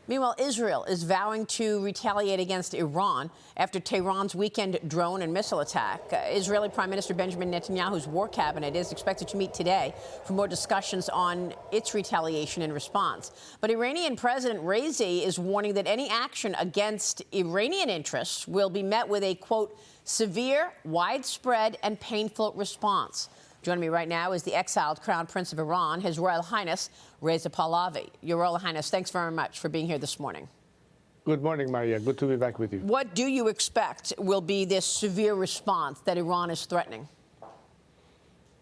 Meanwhile, Israel is vowing to retaliate against Iran after Tehran's weekend drone and missile attack. Israeli Prime Minister Benjamin Netanyahu's war cabinet is expected to meet today for more discussions on its retaliation in response. But Iranian President Reza is warning that any action against Iranian interests will be met with a, quote, severe, widespread, and painful response. Joining me right now is the exiled Crown Prince of Iran, His Royal Highness, Reza Pahlavi. Your Royal Highness, thanks very much for being here this morning. Good morning, Maria. Good to be back with you. What do you expect will be this severe response that Iran is threatening?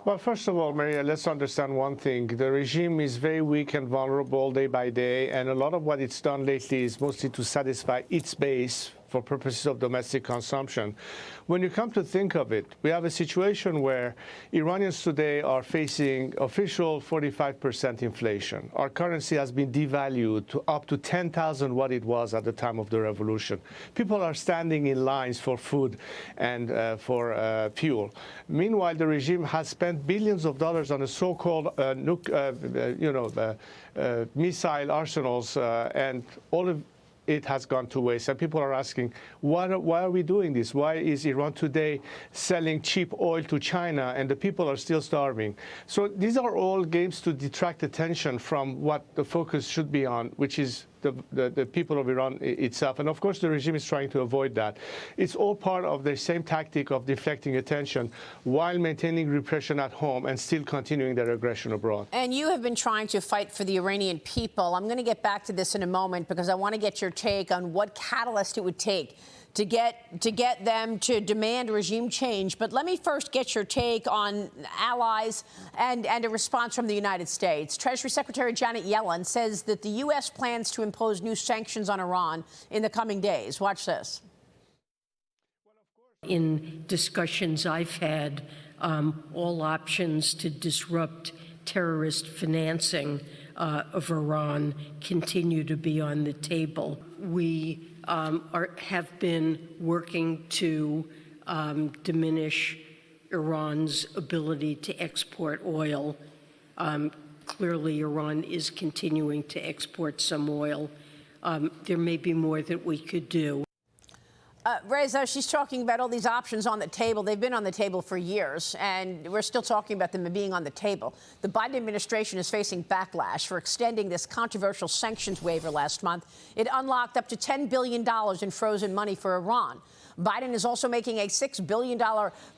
Well, first of all, Maria, let's understand one thing. The regime is very weak and vulnerable day by day, and a lot of what it's done lately is mostly to satisfy its base for purposes of domestic consumption. When you come to think of it, we have a situation where Iranians today are facing official 45% inflation. Our currency has been devalued to up to 10,000 what it was at the time of the revolution. People are standing in lines for food and for fuel. Meanwhile, the regime has spent billions of dollars on a so-called missile arsenals, and all of it has gone to waste. And people are asking, why are we doing this? Why is Iran today selling cheap oil to China and the people are still starving? So these are all games to detract attention from what the focus should be on, which is the people of Iran itself. And of course, the regime is trying to avoid that. It's all part of the same tactic of deflecting attention while maintaining repression at home and still continuing their aggression abroad. And you have been trying to fight for the Iranian people. I'm going to get back to this in a moment because I want to get your take on what catalyst it would take to get them to demand regime change. But let me first get your take on allies and a response from the United States. Treasury Secretary Janet Yellen says that the U.S. plans to impose new sanctions on Iran in the coming days. Watch this. In discussions I've had, all options to disrupt terrorist financing of Iran continue to be on the table. We have been working to diminish Iran's ability to export oil. Clearly, Iran is continuing to export some oil. There may be more that we could do. Reza, she's talking about all these options on the table. They've been on the table for years, and we're still talking about them being on the table. The Biden administration is facing backlash for extending this controversial sanctions waiver last month. It unlocked up to $10 billion in frozen money for Iran. Biden is also making a $6 billion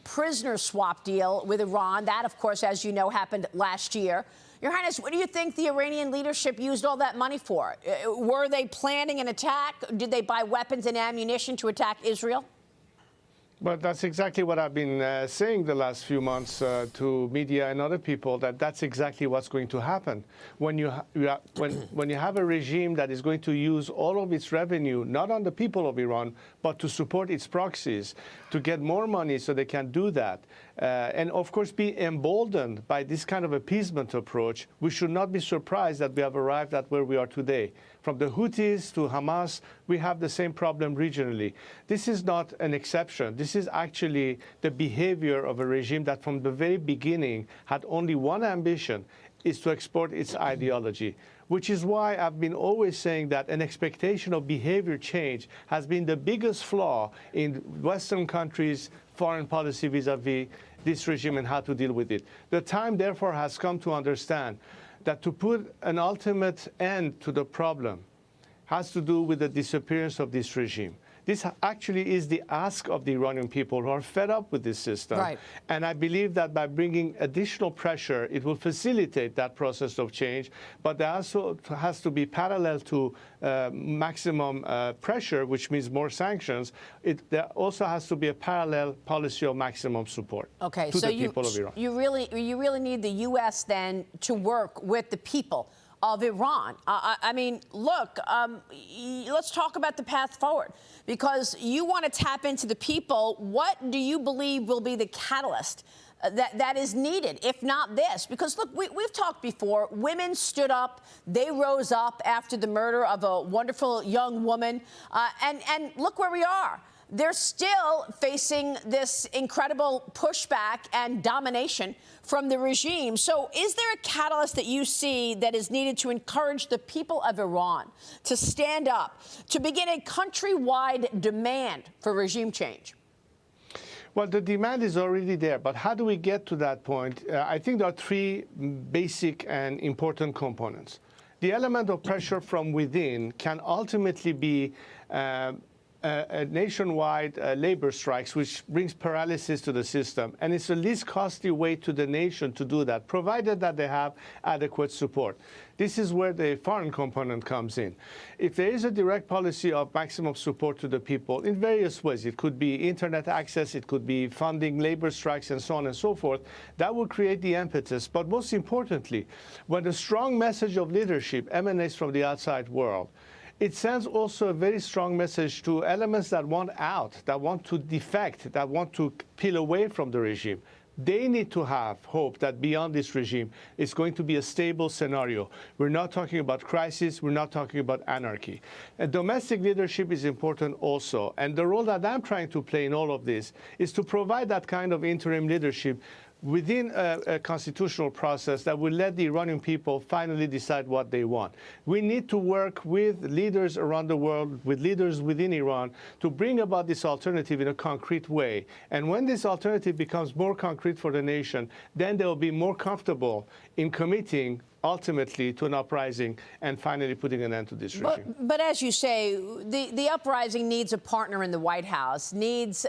prisoner swap deal with Iran. That, of course, as you know, happened last year. Your Highness, what do you think the Iranian leadership used all that money for? Were they planning an attack? Did they buy weapons and ammunition to attack Israel? But that's exactly what I've been saying the last few months to media and other people, that that's exactly what's going to happen. When you have a regime that is going to use all of its revenue, not on the people of Iran, but to support its proxies, to get more money so they can do that, and of course be emboldened by this kind of appeasement approach, we should not be surprised that we have arrived at where we are today. From the Houthis to Hamas, we have the same problem regionally. This is not an exception. This is actually the behavior of a regime that from the very beginning had only one ambition, is to export its ideology, which is why I've been always saying that an expectation of behavior change has been the biggest flaw in Western countries' foreign policy vis-a-vis this regime and how to deal with it. The time, therefore, has come to understand that to put an ultimate end to the problem has to do with the disappearance of this regime. This actually is the ask of the Iranian people who are fed up with this system. Right. And I believe that by bringing additional pressure, it will facilitate that process of change. But there also has to be parallel to maximum pressure, which means more sanctions. There also has to be a parallel policy of maximum support to the people of Iran. You really need the U.S. then to work with the people of Iran. I mean, look, let's talk about the path forward, because you want to tap into the people. What do you believe will be the catalyst that is needed, if not this? Because, look, we've talked before. Women stood up. They rose up after the murder of a wonderful young woman. And look where we are. they're still facing this incredible pushback and domination from the regime. So is there a catalyst that you see that is needed to encourage the people of Iran to stand up, to begin a countrywide demand for regime change? Well, the demand is already there, but how do we get to that point? I think there are three basic and important components. The element of pressure from within can ultimately be a nationwide labor strikes, which brings paralysis to the system. And it's the least costly way to the nation to do that, provided that they have adequate support. This is where the foreign component comes in. If there is a direct policy of maximum support to the people in various ways, it could be internet access, it could be funding labor strikes, and so on and so forth, that will create the impetus. But most importantly, when a strong message of leadership emanates from the outside world, it sends also a very strong message to elements that want out, that want to defect, that want to peel away from the regime. They need to have hope that beyond this regime, it's going to be a stable scenario. We're not talking about crisis. We're not talking about anarchy. And domestic leadership is important also. And the role that I'm trying to play in all of this is to provide that kind of interim leadership within a constitutional process that will let the Iranian people finally decide what they want. We need to work with leaders around the world, with leaders within Iran, to bring about this alternative in a concrete way. And when this alternative becomes more concrete for the nation, then they will be more comfortable in committing ultimately to an uprising and finally putting an end to this regime. But as you say, the uprising needs a partner in the White House, needs,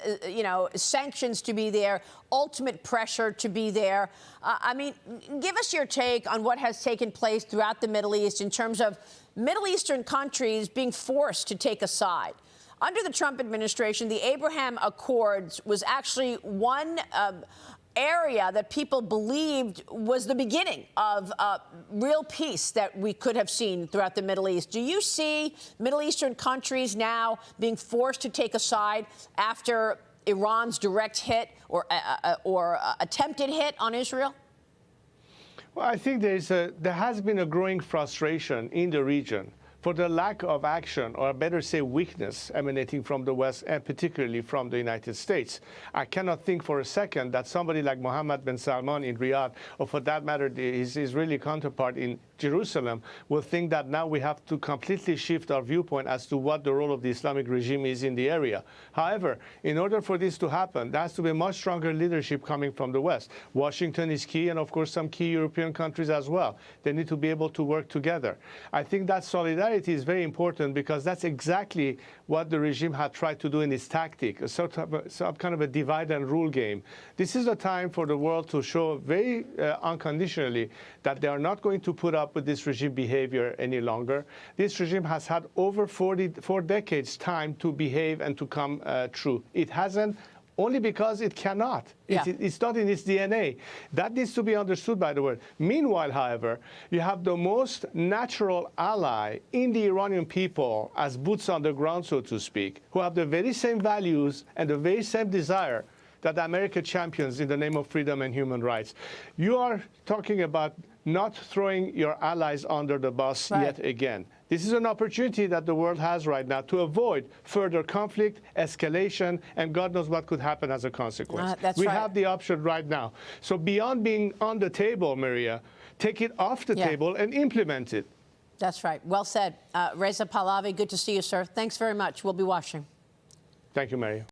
sanctions to be there, ultimate pressure to be there. I mean, give us your take on what has taken place throughout the Middle East in terms of Middle Eastern countries being forced to take a side. Under the Trump administration, the Abraham Accords was actually one area that people believed was the beginning of real peace that we could have seen throughout the Middle East. Do you see Middle Eastern countries now being forced to take a side after Iran's direct hit or attempted hit on Israel? Well, I think there has been a growing frustration in the region for the lack of action, or better say weakness, emanating from the West, and particularly from the United States. I cannot think for a second that somebody like Mohammed bin Salman in Riyadh, or for that matter, his Israeli counterpart in Jerusalem, will think that now we have to completely shift our viewpoint as to what the role of the Islamic regime is in the area. However, in order for this to happen, there has to be much stronger leadership coming from the West. Washington is key, and of course some key European countries as well. They need to be able to work together. I think that solidarity is very important, because that's exactly what the regime had tried to do in its tactic, some kind of a divide and rule game. This is the time for the world to show very unconditionally that they are not going to put up with this regime behavior any longer. This regime has had over 4 decades time to behave and to come true. It hasn't, only because it cannot. Yeah. It's not in its DNA. That needs to be understood by the world. Meanwhile, however, you have the most natural ally in the Iranian people as boots on the ground, so to speak, who have the very same values and the very same desire that America champions in the name of freedom and human rights. You are talking about not throwing your allies under the bus yet again. This is an opportunity that the world has right now to avoid further conflict, escalation, and God knows what could happen as a consequence. We have the option right now. So beyond being on the table, Maria, take it off the table and implement it. That's right. Well said. Reza Pahlavi, good to see you, sir. Thanks very much. We'll be watching. Thank you, Maria.